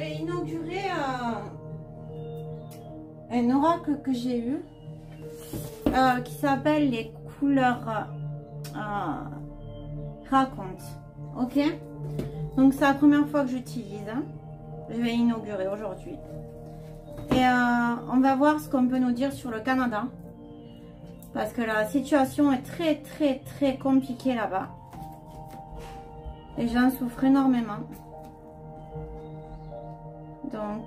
vais inaugurer un oracle que j'ai eu qui s'appelle les couleurs racontent. Ok, donc c'est la première fois que j'utilise. Hein. Je vais inaugurer aujourd'hui. Et on va voir ce qu'on peut nous dire sur le Canada. Parce que la situation est très compliquée là-bas. Les gens souffrent énormément. Donc,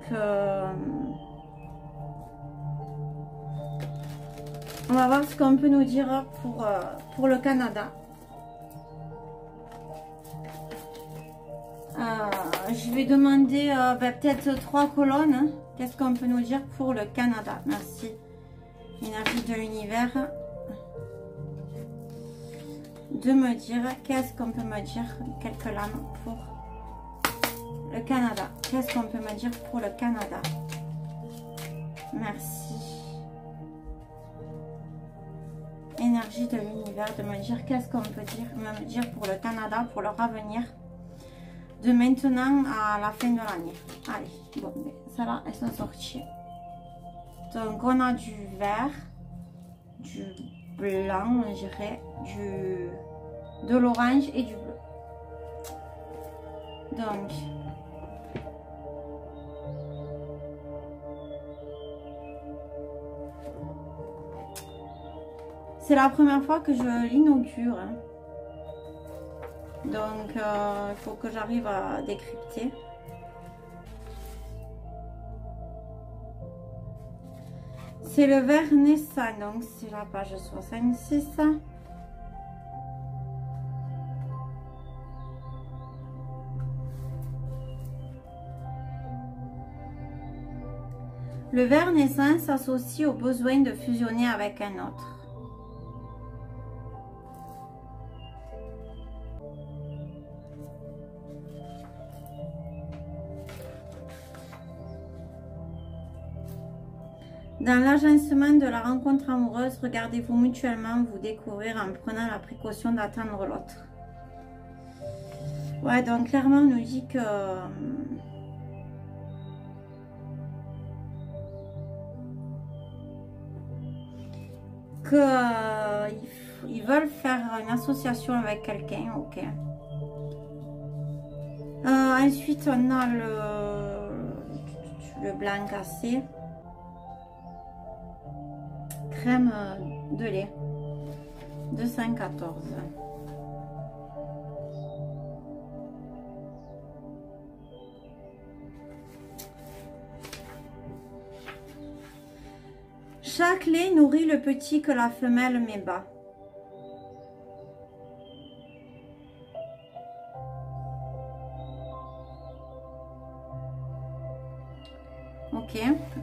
on va voir ce qu'on peut nous dire pour le Canada. Je vais demander peut-être 3 colonnes. Hein. Qu'est-ce qu'on peut nous dire pour le Canada? Merci. Énergie de l'univers. De me dire, qu'est-ce qu'on peut me dire? Quelques lames pour le Canada. Qu'est-ce qu'on peut me dire pour le Canada? Merci. Énergie de l'univers, de me dire qu'est-ce qu'on peut me dire pour le Canada, pour leur avenir. De maintenant à la fin de l'année. Allez, bon, ça là, elles sont sorties. Donc, on a du vert, du blanc, je dirais, de l'orange et du bleu. Donc, c'est la première fois que je l'inaugure. Hein. Donc, il faut que j'arrive à décrypter. C'est le vert naissant, donc c'est la page 66. Le vert naissant s'associe au besoin de fusionner avec un autre. Dans l'agencement de la rencontre amoureuse, regardez-vous mutuellement vous découvrir en prenant la précaution d'attendre l'autre. Ouais, donc clairement on nous dit que ils veulent faire une association avec quelqu'un, ok. Ensuite on a le blanc cassé. Crème de lait 214. Chaque lait nourrit le petit que la femelle met bas. Ok.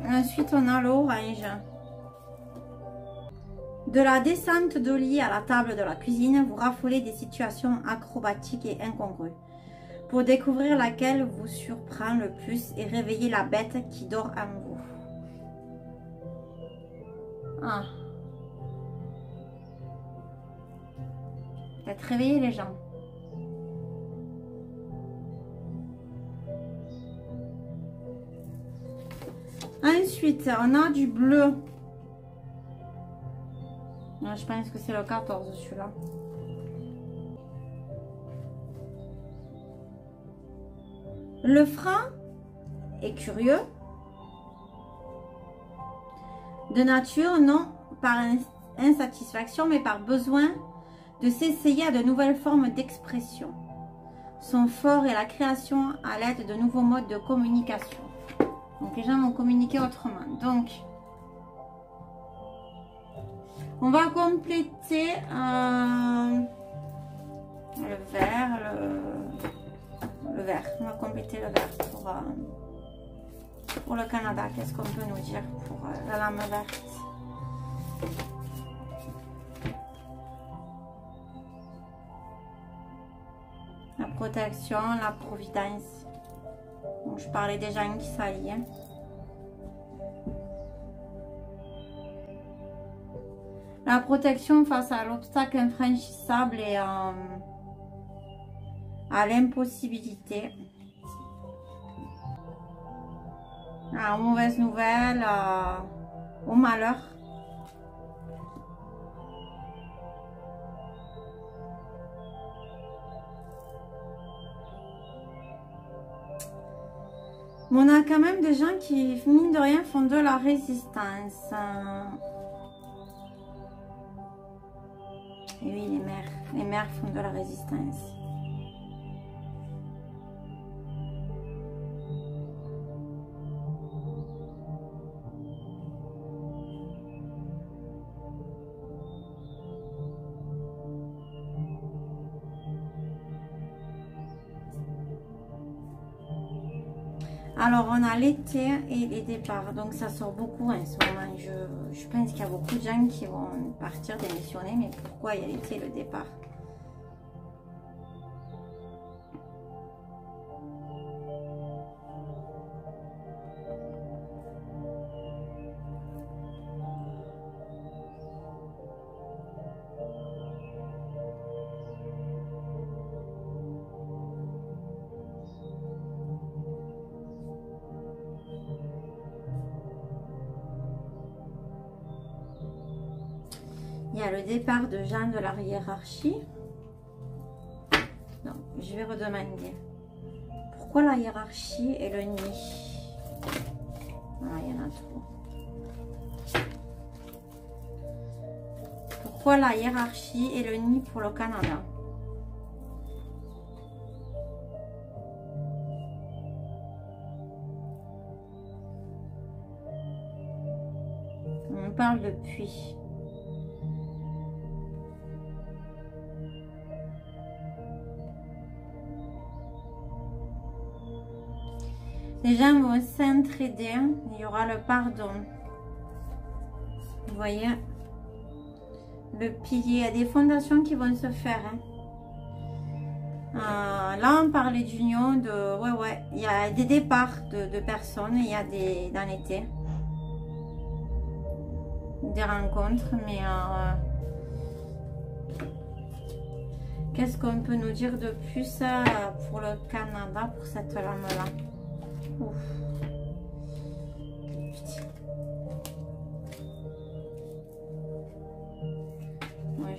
Ensuite on a l'orange. De la descente de lit à la table de la cuisine, vous raffolez des situations acrobatiques et incongrues. Pour découvrir laquelle vous surprend le plus et réveiller la bête qui dort en vous. Ah. Faites réveiller les gens. Ensuite, on a du bleu. Je pense que c'est le 14 celui-là. Le frein est curieux. De nature, non par insatisfaction, mais par besoin de s'essayer à de nouvelles formes d'expression. Son fort est la création à l'aide de nouveaux modes de communication. Donc les gens vont communiquer autrement. Donc, on va compléter le vert, le vert. On va compléter le vert pour le Canada. Qu'est-ce qu'on peut nous dire pour la lame verte? La protection, la providence. Donc, je parlais des gens qui s'allient. La protection face à l'obstacle infranchissable et à l'impossibilité. aux mauvaises nouvelles, au malheur. Mais on a quand même des gens qui, mine de rien, font de la résistance. Et oui, les mères font de la résistance. Alors, on a l'été et les départs. Donc, ça sort beaucoup en ce moment. Je pense qu'il y a beaucoup de gens qui vont partir démissionner. Mais pourquoi il y a l'été et le départ? Il y a le départ de gens de la hiérarchie. Donc, je vais redemander. Pourquoi la hiérarchie et le nid? Ah, il y en a trop. Pourquoi la hiérarchie et le nid pour le Canada? On parle de puits. Les gens vont s'entraider, il y aura le pardon. Vous voyez, le pilier, il y a des fondations qui vont se faire. Là, on parlait d'union, ouais, il y a des départs de personnes, il y a dans l'été, des rencontres, mais qu'est-ce qu'on peut nous dire de plus pour le Canada, pour cette lame-là? Ouf. Ouais,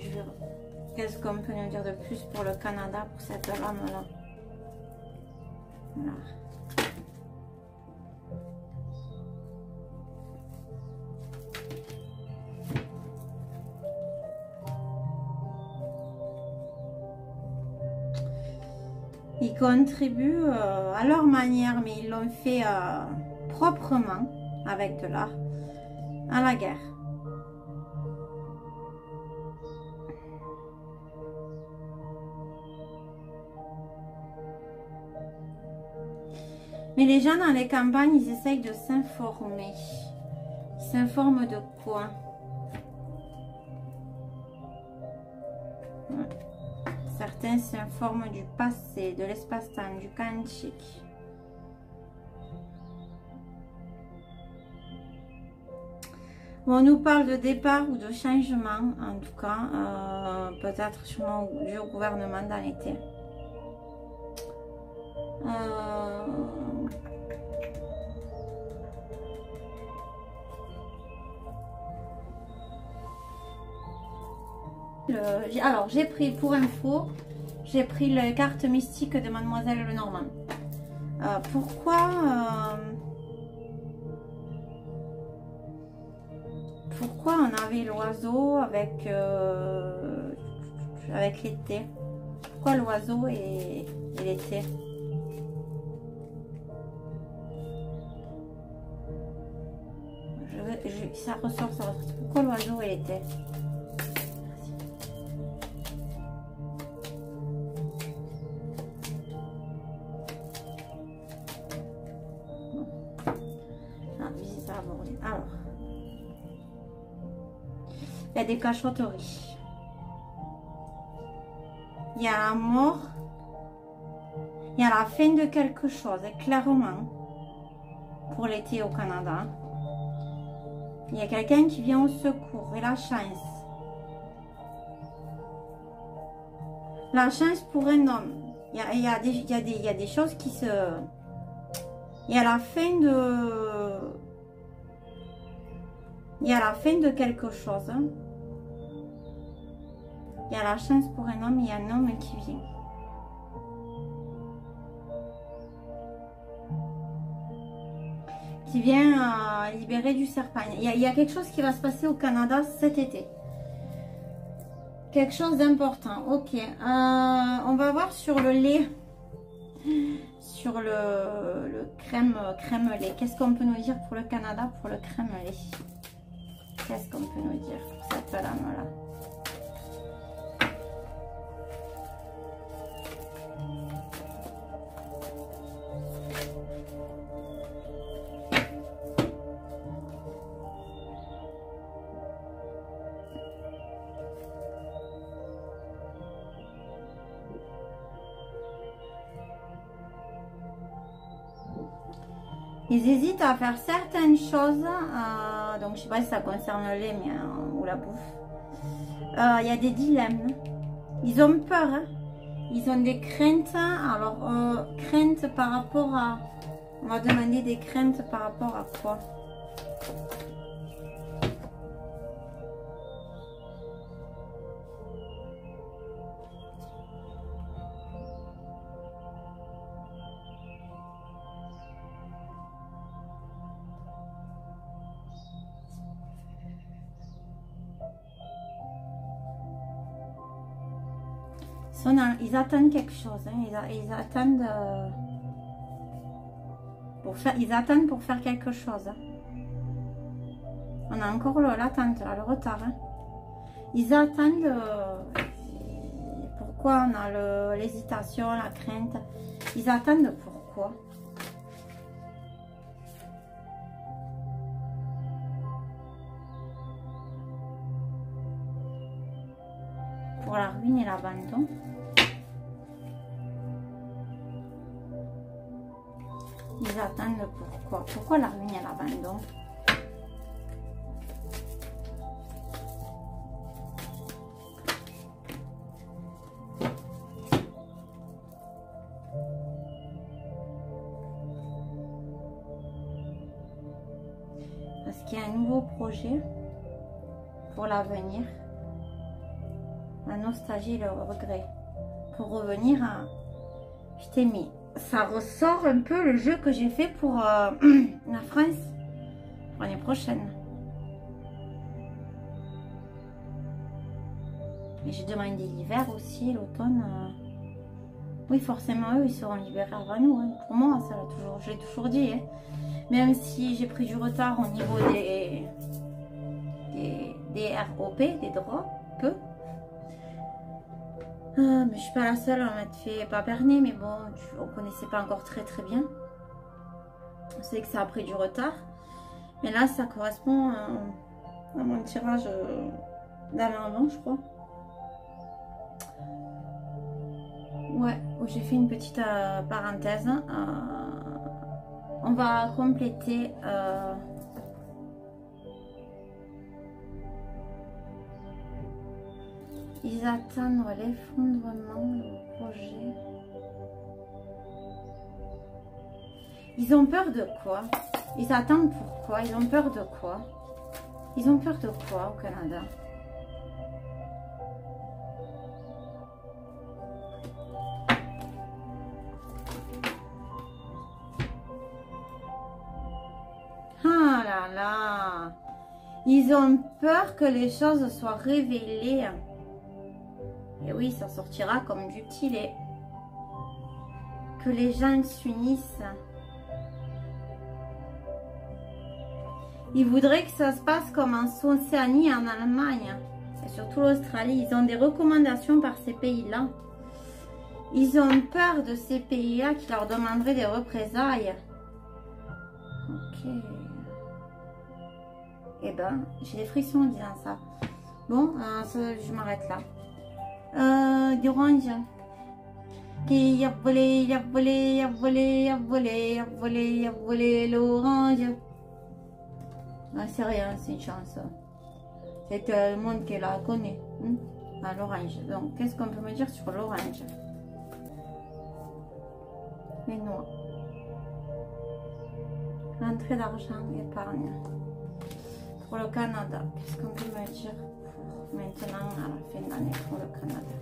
qu'est-ce qu'on peut nous dire de plus pour le Canada, pour cette lame-là? Voilà. Ils contribuent à leur manière, mais ils l'ont fait proprement, avec de l'art, à la guerre. Mais les gens dans les campagnes, ils essayent de s'informer. Ils s'informent de quoi? Certains s'informent du passé, de l'espace-temps, du quantique. Bon, on nous parle de départ ou de changement, en tout cas, peut-être sûrement dû au gouvernement dans l'été. Alors, j'ai pris, pour info, j'ai pris la carte mystique de Mademoiselle Lenormand. Pourquoi on avait l'oiseau avec l'été? Pourquoi l'oiseau et l'été? Ça ressort. Pourquoi l'oiseau et l'été? Alors, il y a des cachotteries. Il y a la mort. Il y a la fin de quelque chose, clairement, pour l'été au Canada. Il y a quelqu'un qui vient au secours et la chance. La chance pour un homme. Il y a des choses qui se... Il y a la fin de... Il y a la fin de quelque chose. Il y a la chance pour un homme, il y a un homme qui vient. Qui vient libérer du serpent. Il y a quelque chose qui va se passer au Canada cet été. Quelque chose d'important. Ok. On va voir sur le lait. Sur le crème lait. Qu'est-ce qu'on peut nous dire pour le Canada pour le crème lait? Qu'est-ce qu'on peut nous dire pour cette lame-là? Ils hésitent à faire certaines choses, donc je sais pas si ça concerne le lait mais, ou la bouffe. Il y a des dilemmes. Ils ont peur, hein. Ils ont des craintes. Alors, craintes par rapport à... On va demander des craintes par rapport à quoi? Ils attendent quelque chose, hein. Ils attendent ils attendent pour faire quelque chose. Hein. On a encore l'attente, le retard. Hein. Ils attendent. Pourquoi on a l'hésitation, la crainte? Ils attendent pourquoi? Pour la ruine et l'abandon. Ils attendent pourquoi? Pourquoi la ruine et l'abandon? Parce qu'il y a un nouveau projet pour l'avenir. La nostalgie et le regret. Pour revenir à... Je t'ai mis... Ça ressort un peu le jeu que j'ai fait pour la France l'année prochaine. Et j'ai demandé l'hiver aussi, l'automne. Oui, forcément, eux, ils seront libérés avant nous. Hein. Pour moi, ça je l'ai toujours dit. Hein. Même si j'ai pris du retard au niveau des ROP, des droits, peu. Mais je suis pas la seule à m'être fait pas berner, mais bon, on connaissait pas encore très bien. On sait que ça a pris du retard. Mais là, ça correspond à mon tirage d'avant, je crois. Ouais, où j'ai fait une petite parenthèse. On va compléter... Ils attendent l'effondrement, le projet. Ils ont peur de quoi? Ils attendent pourquoi? Ils ont peur de quoi? Ils ont peur de quoi au Canada? Ah là là! Ils ont peur que les choses soient révélées. Et oui, ça sortira comme du petit lait. Que les gens s'unissent. Ils voudraient que ça se passe comme en Océanie, en Allemagne. Et surtout l'Australie. Ils ont des recommandations par ces pays-là. Ils ont peur de ces pays-là qui leur demanderaient des représailles. Ok. Eh ben, j'ai des frissons en disant ça. Bon, je m'arrête là. D'orange qui a volé, il a volé, il a volé, il a volé, il a volé, il a volé l'orange. Ah, c'est rien, c'est une chance. C'est tout le monde qui la connaît. Ah, l'orange. Donc, qu'est-ce qu'on peut me dire sur l'orange? Les noix. Rentrée d'argent, épargne. Pour le Canada, qu'est-ce qu'on peut me dire pour maintenant à la fin de l'année pour le Canada?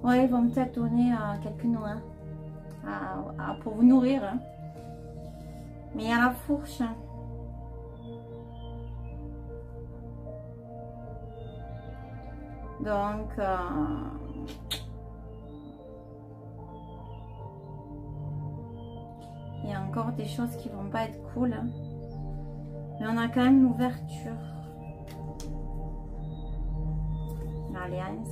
Ouais, ils vont peut-être donner quelques noix pour vous nourrir. Hein. Mais il y a la fourche. Hein. Donc, il y a encore des choses qui vont pas être cool. Hein. Mais on a quand même l'ouverture. L'alliance.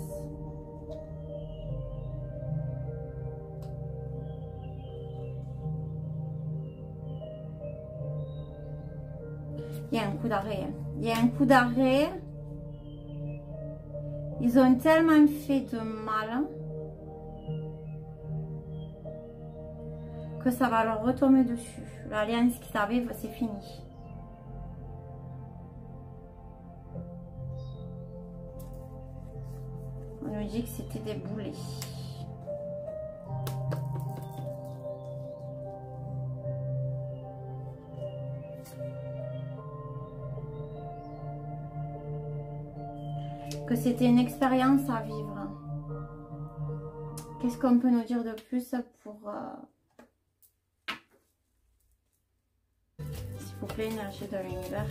Il y a un coup d'arrêt. Il y a un coup d'arrêt. Ils ont tellement fait de mal que ça va leur retomber dessus. L'alliance qui t'arrive, c'est fini. On nous dit que c'était des boulets. Que c'était une expérience à vivre. Qu'est-ce qu'on peut nous dire de plus pour... S'il vous plaît, énergie de l'univers.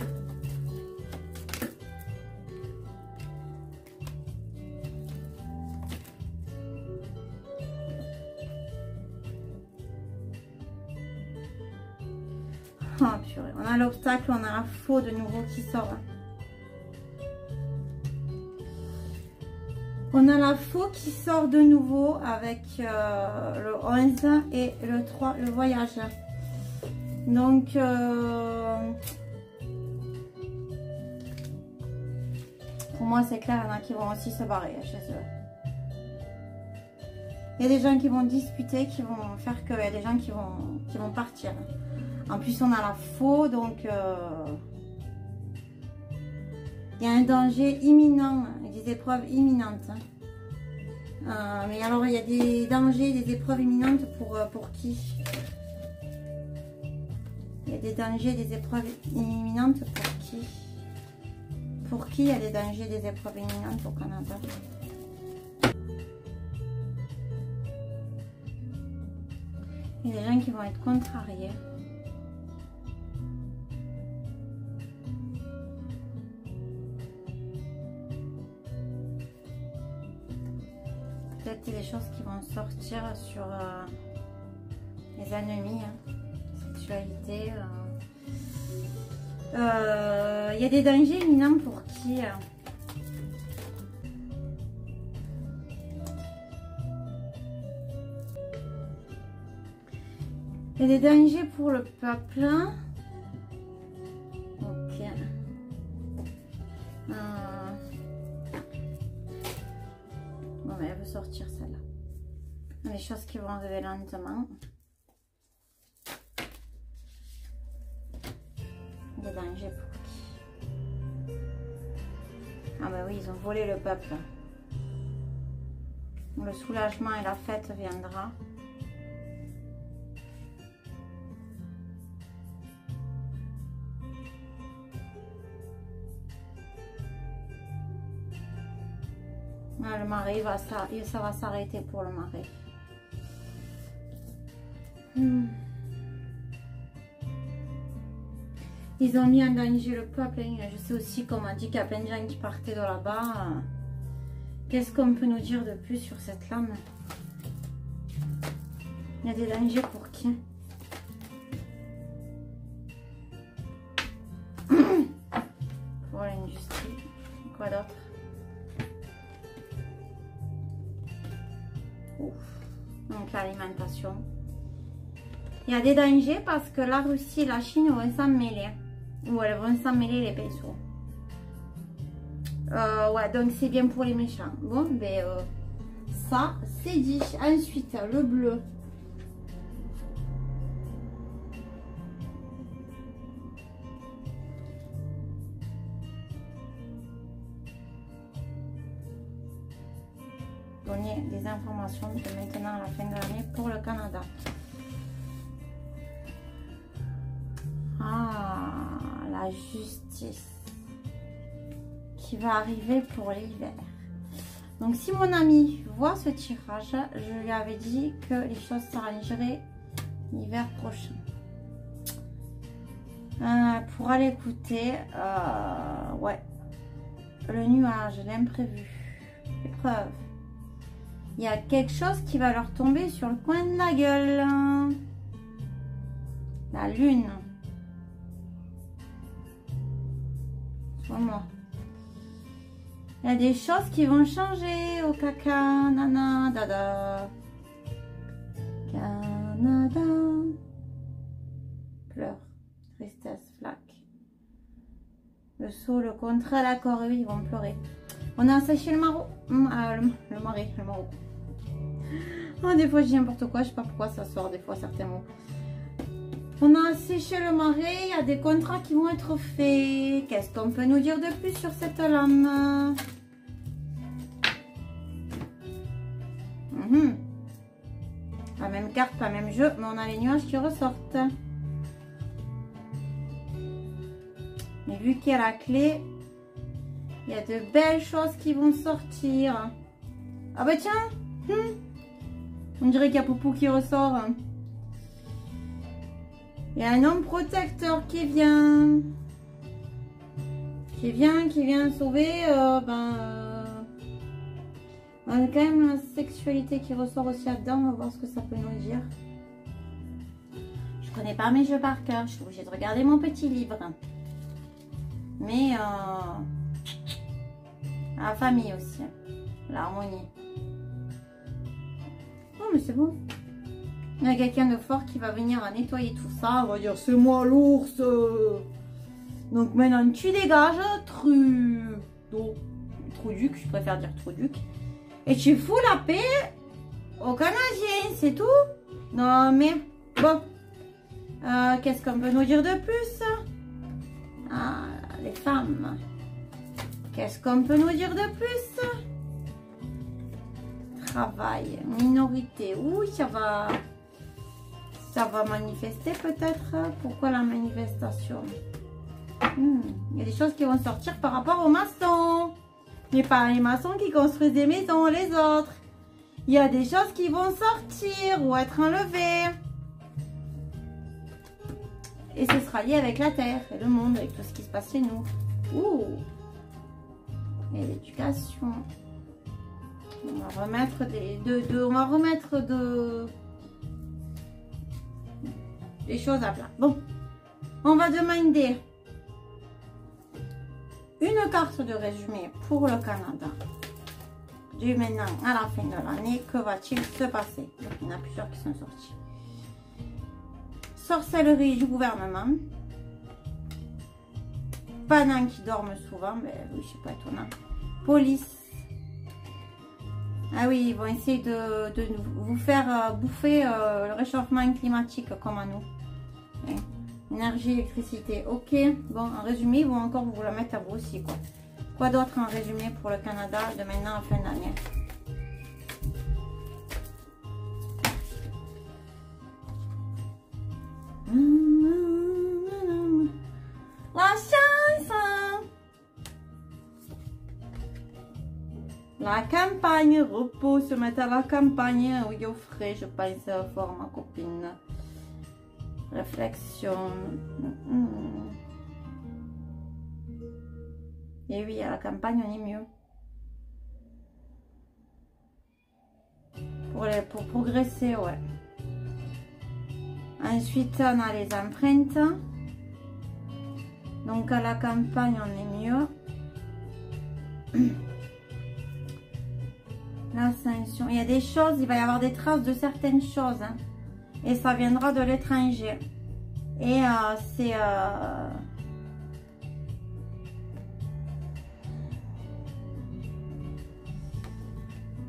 Oh purée, on a l'obstacle, on a la faux de nouveau qui sort. On a la faux qui sort de nouveau avec le 11 et le 3, le voyage. Donc, pour moi, c'est clair, il y en a qui vont aussi se barrer chez eux. Il y a des gens qui vont disputer, qui vont faire qu'il y a des gens qui vont partir. En plus, on a la faux, donc il y a un danger imminent, des épreuves imminentes. Mais alors, il y a des dangers, des épreuves imminentes pour qui? Il y a des dangers, des épreuves imminentes pour qui? Pour qui il y a des dangers, des épreuves imminentes au Canada? Il y a des gens qui vont être contrariés. Peut-être des choses qui vont sortir sur les ennemis, hein, sexualité. Il y a des dangers imminents pour qui? Il y a des dangers pour le peuple. Ok. Bon, mais elle veut sortir celle-là. Les choses qui vont arriver lentement. Des dangers pour qui? Ah bah oui, ils ont volé le peuple. Le soulagement et la fête viendra. Le mari ça va s'arrêter pour le mari. Ils ont mis en danger le peuple. Je sais aussi qu'on m'a dit qu'il y a plein de gens qui partaient de là-bas. Qu'est-ce qu'on peut nous dire de plus sur cette lame? Il y a des dangers pour qui? Pour l'industrie. Quoi d'autre? Donc l'alimentation. Il y a des dangers parce que la Russie et la Chine vont s'en mêler. Ou elles vont s'en mêler les pinceaux. Ouais, donc c'est bien pour les méchants. Bon, ben ça, c'est dit. Ensuite, le bleu. Donner des informations de maintenant à la fin de l'année pour le Canada. Ah, la justice qui va arriver pour l'hiver. Donc si mon ami voit ce tirage, je lui avais dit que les choses s'arrangeraient l'hiver prochain. Pour aller écouter, ouais, le nuage, l'imprévu, l'épreuve. Il y a quelque chose qui va leur tomber sur le coin de la gueule. La lune. Vraiment. Il y a des choses qui vont changer au caca, nana, dada. Canada. Pleurs, tristesse, flaque. Le saut, le contrat, l'accord, oui, ils vont pleurer. On a séché le maraud. Le maraud. Oh, des fois, je dis n'importe quoi, je sais pas pourquoi ça sort, des fois, certains mots. On a séché le marais, il y a des contrats qui vont être faits. Qu'est-ce qu'on peut nous dire de plus sur cette lame? La même carte, pas même jeu, mais on a les nuages qui ressortent. Mais vu qu'il y a la clé, il y a de belles choses qui vont sortir. Ah bah tiens, on dirait qu'il y a Poupou qui ressort. Il y a un homme protecteur qui vient. Qui vient sauver. On a quand même la sexualité qui ressort aussi là-dedans. On va voir ce que ça peut nous dire. Je connais pas mes jeux par cœur. Je suis obligée de regarder mon petit livre. Mais la famille aussi. L'harmonie. Oh mais c'est beau. Il y a quelqu'un de fort qui va venir à nettoyer tout ça. On va dire c'est moi l'ours. Donc maintenant tu dégages. Truduc, je préfère dire Truduc. Et tu fous la paix aux Canadiens, c'est tout. Non mais bon. Qu'est-ce qu'on peut nous dire de plus? Ah, les femmes. Qu'est-ce qu'on peut nous dire de plus? Travail, minorité. Oui, ça va manifester peut-être. Pourquoi la manifestation? Il y a des choses qui vont sortir par rapport aux maçons. Mais pas les maçons qui construisent des maisons, les autres. Il y a des choses qui vont sortir ou être enlevées. Et ce sera lié avec la terre et le monde, avec tout ce qui se passe chez nous. Ouh. Et l'éducation. On va remettre des choses à plat. Bon, on va demander une carte de résumé pour le Canada. Du maintenant à la fin de l'année, que va-t-il se passer? Donc, il y en a plusieurs qui sont sortis. Sorcellerie du gouvernement. Panins qui dorment souvent, mais oui, c'est pas étonnant. Police. Ah oui, ils vont essayer de vous faire bouffer le réchauffement climatique comme à nous. Okay. Énergie, électricité, ok. Bon, en résumé, ils vont encore vous la mettre à vous aussi, quoi. Quoi d'autre en résumé pour le Canada de maintenant à fin d'année? La chance! La campagne, repos, se mettre à la campagne, oui, au frais, je pense fort, ma copine. Réflexion. Et oui, à la campagne, on est mieux. Pour progresser, ouais. Ensuite, on a les empreintes. Donc, à la campagne, on est mieux. L'ascension. Il y a des choses, il va y avoir des traces de certaines choses. Hein. et ça viendra de l'étranger. Et c'est...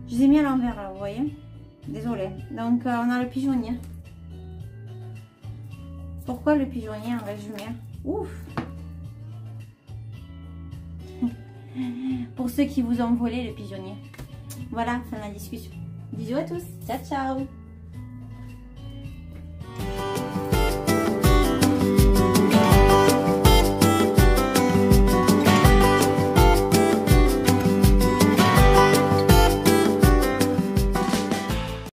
Je les ai mis à l'envers là, vous voyez. Désolée. Donc on a le pigeonnier. Pourquoi le pigeonnier en résumé? Ouf. Pour ceux qui vous ont volé le pigeonnier. Voilà, fin de la discussion. Bisous à tous. Ciao, ciao.